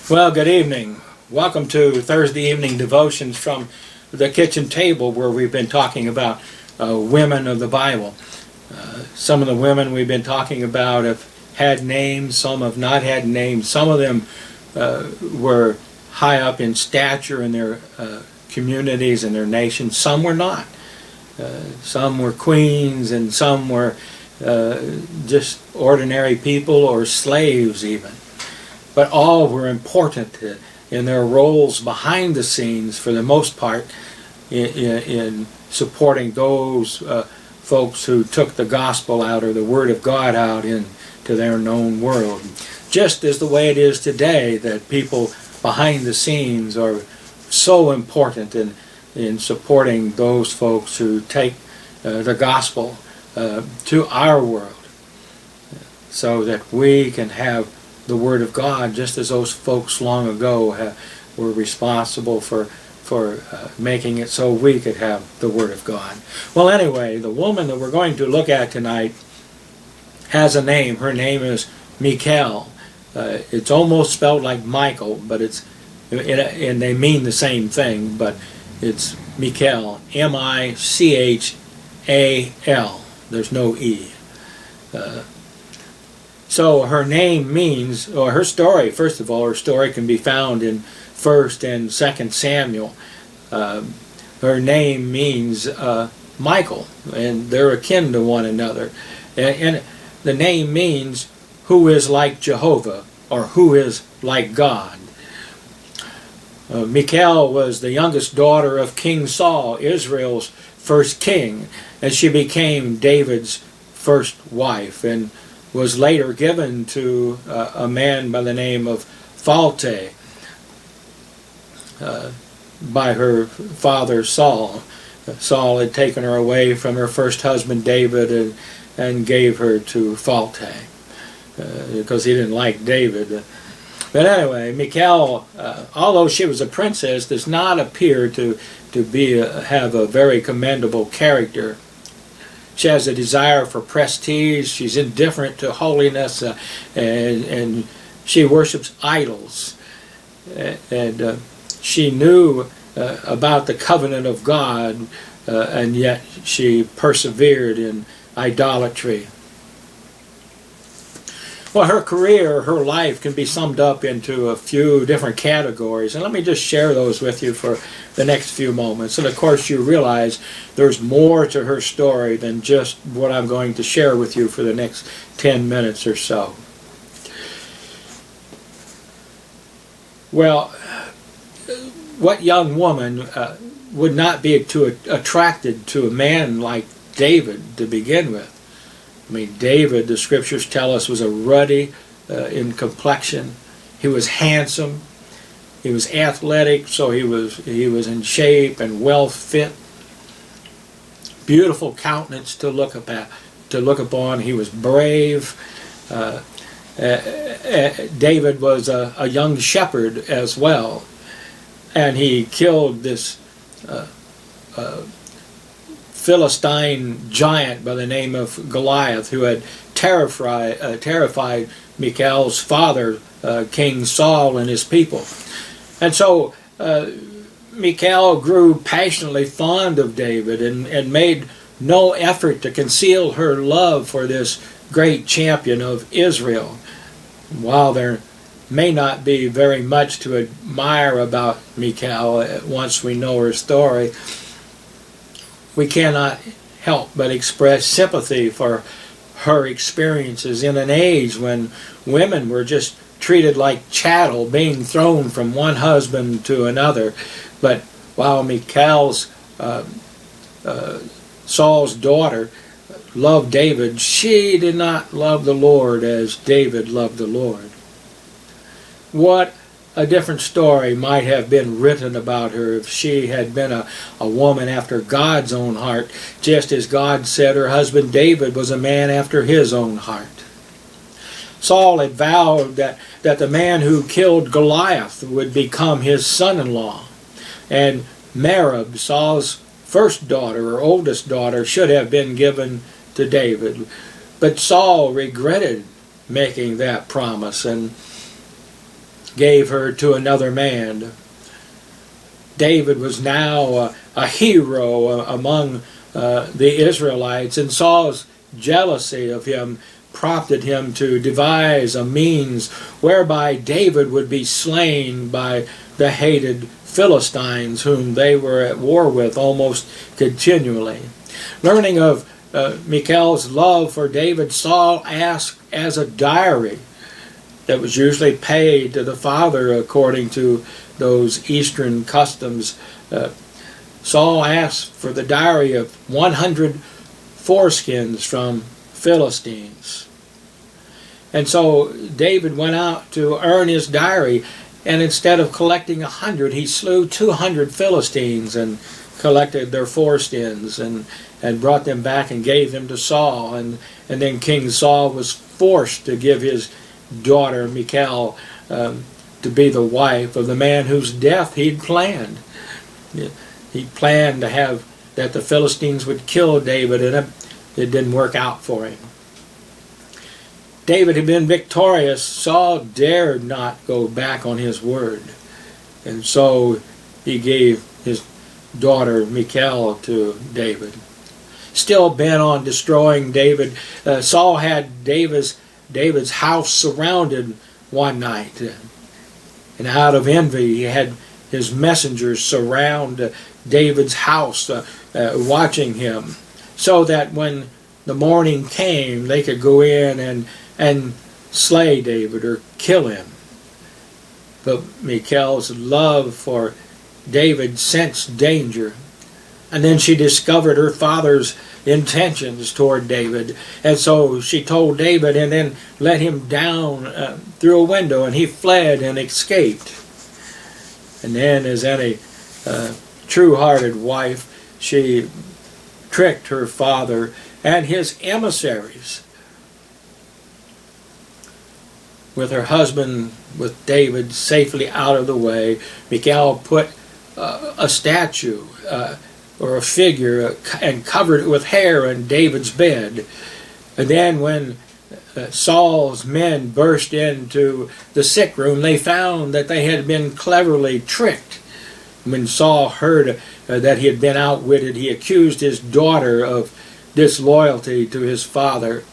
Well, good evening. Welcome to Thursday evening devotions from the kitchen table, where we've been talking about women of the Bible. Some of the women we've been talking about have had names, some have not had names. Some of them were high up in stature in their communities and their nations. Some were not. Some were queens, and some were just ordinary people or slaves even. But all were important in their roles behind the scenes, for the most part, in supporting those folks who took the gospel out, or the Word of God out, into their known world. Just as the way it is today, that people behind the scenes are so important in supporting those folks who take the gospel to our world, so that we can have the Word of God, just as those folks long ago were responsible for making it so we could have the Word of God. Well, anyway, the woman that we're going to look at tonight has a name. Her name is Michal. It's almost spelled like Michael, but and they mean the same thing, but it's Michal, M-I-C-H-A-L. There's no E. So her name means, or her story, first of all, her story can be found in 1st and 2nd Samuel. Her name means Michael, and they're akin to one another. And the name means who is like Jehovah, or who is like God. Michal was the youngest daughter of King Saul, Israel's first king, and she became David's first wife, and was later given to a man by the name of Phalte by her father Saul. Saul had taken her away from her first husband David and gave her to Phalte because he didn't like David. But anyway, Michal, although she was a princess, does not appear to have a very commendable character. She has a desire for prestige. She's indifferent to holiness, and she worships idols. And she knew about the covenant of God, and yet she persevered in idolatry. Well, her career, her life can be summed up into a few different categories, and let me just share those with you for the next few moments. And of course, you realize there's more to her story than just what I'm going to share with you for the next 10 minutes or so. Well, what young woman would not be too attracted to a man like David to begin with? I mean, David, the scriptures tell us, was a ruddy in complexion. He was handsome. He was athletic, so he was in shape and well fit. Beautiful countenance to look upon. He was brave. David was a young shepherd as well, and he killed this Philistine giant by the name of Goliath, who had terrified Michal's father, King Saul, and his people. And so Michal grew passionately fond of David and made no effort to conceal her love for this great champion of Israel. While there may not be very much to admire about Michal once we know her story, we cannot help but express sympathy for her experiences in an age when women were just treated like chattel, being thrown from one husband to another. But while Michal's Saul's daughter loved David, she did not love the Lord as David loved the Lord. What a different story might have been written about her if she had been a woman after God's own heart, just as God said her husband David was a man after his own heart. Saul had vowed that the man who killed Goliath would become his son-in-law, and Merab, Saul's first daughter, or oldest daughter, should have been given to David. But Saul regretted making that promise, and gave her to another man. David was now a hero among the Israelites, and Saul's jealousy of him prompted him to devise a means whereby David would be slain by the hated Philistines, whom they were at war with almost continually. Learning of Michal's love for David, Saul asked as a dowry that was usually paid to the father according to those eastern customs. Saul asked for the dowry of 100 foreskins from Philistines. And so David went out to earn his dowry, and instead of collecting 100, he slew 200 Philistines and collected their foreskins and brought them back and gave them to Saul. And then King Saul was forced to give his daughter Michal to be the wife of the man whose death he'd planned. He planned to have that the Philistines would kill David, and it didn't work out for him. David had been victorious. Saul dared not go back on his word, and so he gave his daughter Michal to David. Still bent on destroying David, Saul had David's house surrounded one night, and out of envy he had his messengers surround David's house, watching him, so that when the morning came they could go in and slay David or kill him. But Michal's love for David sensed danger, and then she discovered her father's intentions toward David, and so she told David and then let him down through a window, and he fled and escaped. And then, as any true-hearted wife, she tricked her father and his emissaries. With her husband, with David safely out of the way, Michal put a statue or a figure and covered it with hair in David's bed. And then when Saul's men burst into the sick room, they found that they had been cleverly tricked. When Saul heard that he had been outwitted, he accused his daughter of disloyalty to his father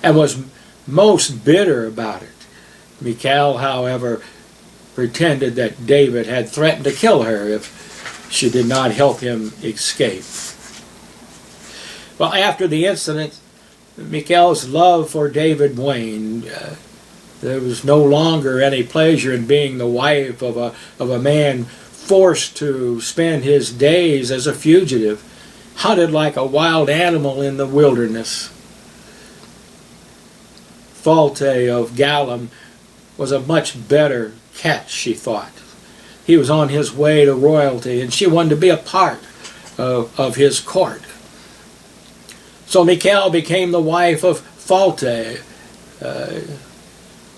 and was most bitter about it. Michal, however, pretended that David had threatened to kill her if she did not help him escape. Well, after the incident, Michal's love for David waned. There was no longer any pleasure in being the wife of a man forced to spend his days as a fugitive, hunted like a wild animal in the wilderness. Phalti of Gallim was a much better catch, she thought. He was on his way to royalty, and she wanted to be a part of his court. So Michal became the wife of Phalti.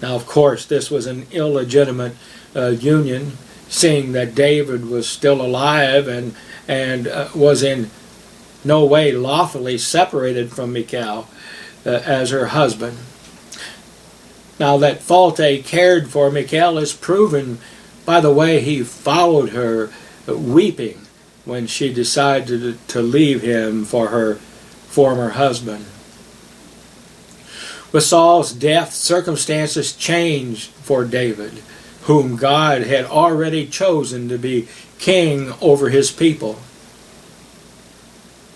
Now, of course, this was an illegitimate union, seeing that David was still alive and was in no way lawfully separated from Michal as her husband. Now, that Phalti cared for Michal is proven by the way he followed her, weeping, when she decided to leave him for her former husband. With Saul's death, circumstances changed for David, whom God had already chosen to be king over his people.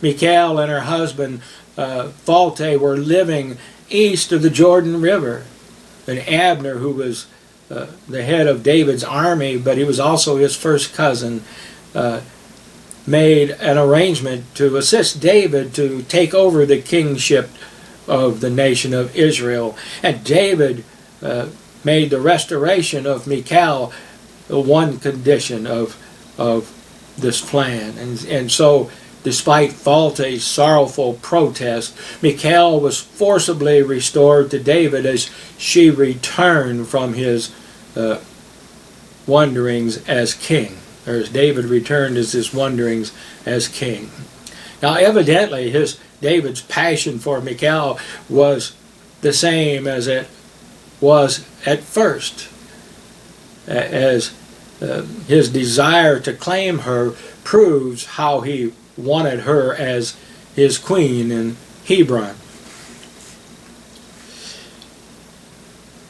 Michal and her husband Phalti were living east of the Jordan River. And Abner, who was the head of David's army, but he was also his first cousin, made an arrangement to assist David to take over the kingship of the nation of Israel. And David made the restoration of Michal one condition of this plan. And so, despite Phalti's sorrowful protest, Michal was forcibly restored to David as she returned from his wanderings as king, or as David returned as his wanderings as king. Now, evidently, David's passion for Michal was the same as it was at first. as his desire to claim her proves how he wanted her as his queen in Hebron.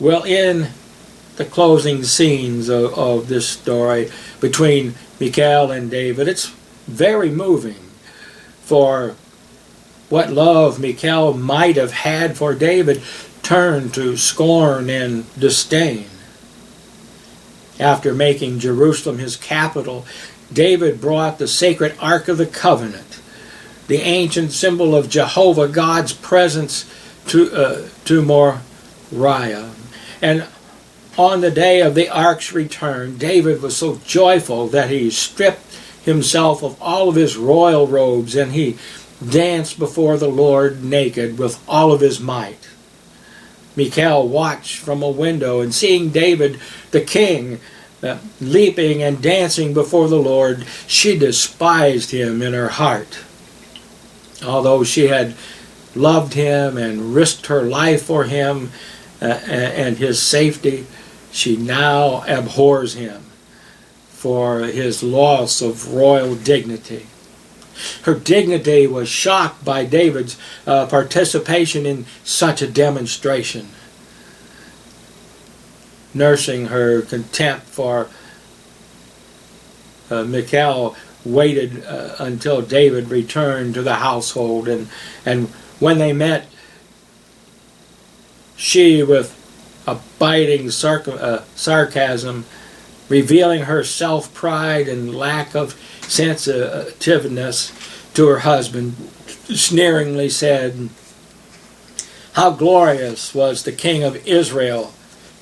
Well, in the closing scenes of this story between Michal and David, it's very moving. For what love Michal might have had for David turned to scorn and disdain. After making Jerusalem his capital, David brought the sacred Ark of the Covenant, the ancient symbol of Jehovah God's presence, to Moriah. And on the day of the Ark's return, David was so joyful that he stripped himself of all of his royal robes, and he danced before the Lord naked with all of his might. Michal watched from a window, and seeing David the king leaping and dancing before the Lord, she despised him in her heart. Although she had loved him and risked her life for him and his safety, she now abhors him for his loss of royal dignity. Her dignity was shocked by David's participation in such a demonstration. Nursing her contempt for Michal waited until David returned to the household, and when they met, she, with a biting sarcasm, revealing her self-pride and lack of sensitiveness to her husband, sneeringly said, "How glorious was the King of Israel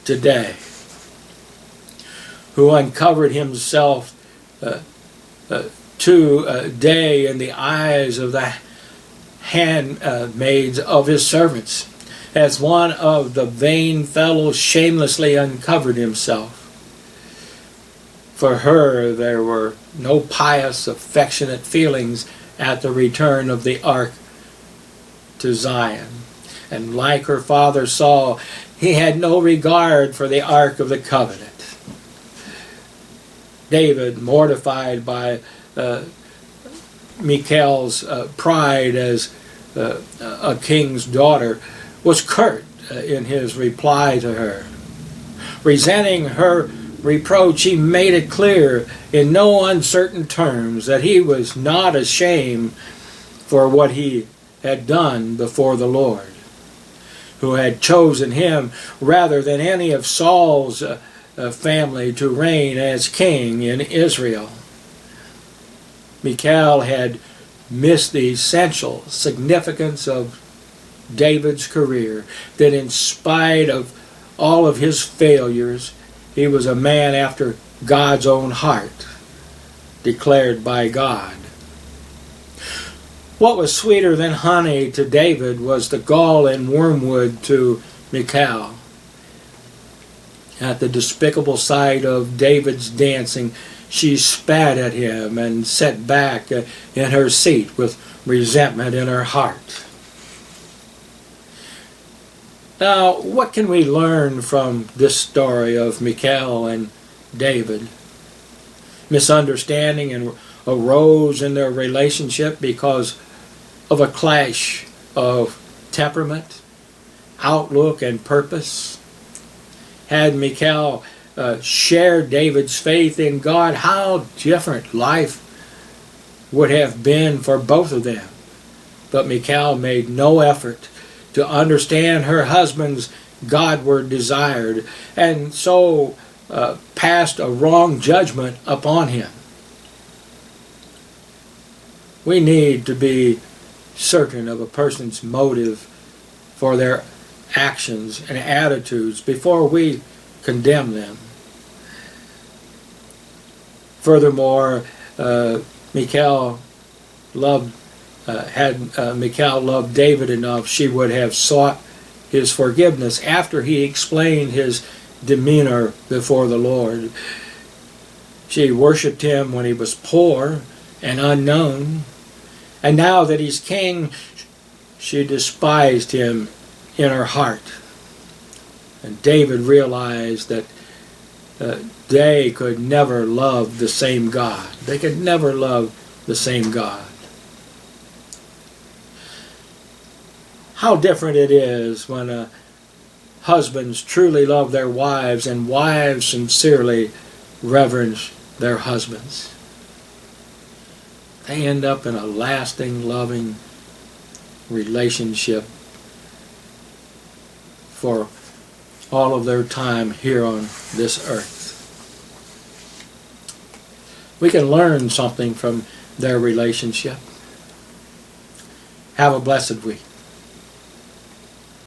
today, who uncovered himself today in the eyes of the handmaids of his servants, as one of the vain fellows shamelessly uncovered himself." For her, there were no pious, affectionate feelings at the return of the Ark to Zion. And like her father Saul, he had no regard for the Ark of the Covenant. David, mortified by Michal's pride as a king's daughter, was curt in his reply to her. Resenting her reproach, he made it clear in no uncertain terms that he was not ashamed for what he had done before the Lord, who had chosen him rather than any of Saul's family to reign as king in Israel. Michal had missed the essential significance of David's career, that in spite of all of his failures, he was a man after God's own heart, declared by God. What was sweeter than honey to David was the gall and wormwood to Michal. At the despicable sight of David's dancing, she spat at him and sat back in her seat with resentment in her heart. Now, what can we learn from this story of Michal and David? Misunderstanding arose in their relationship because of a clash of temperament, outlook, and purpose. Had Michal shared David's faith in God, how different life would have been for both of them. But Michal made no effort to understand her husband's Godward desire, and so passed a wrong judgment upon him. We need to be certain of a person's motive for their actions and attitudes before we condemn them. Furthermore, Michal loved David enough, she would have sought his forgiveness after he explained his demeanor before the Lord. She worshipped him when he was poor and unknown, and now that he's king, she despised him in her heart. And David realized that they could never love the same God. They could never love the same God. How different it is when husbands truly love their wives and wives sincerely reverence their husbands. They end up in a lasting, loving relationship for all of their time here on this earth. We can learn something from their relationship. Have a blessed week.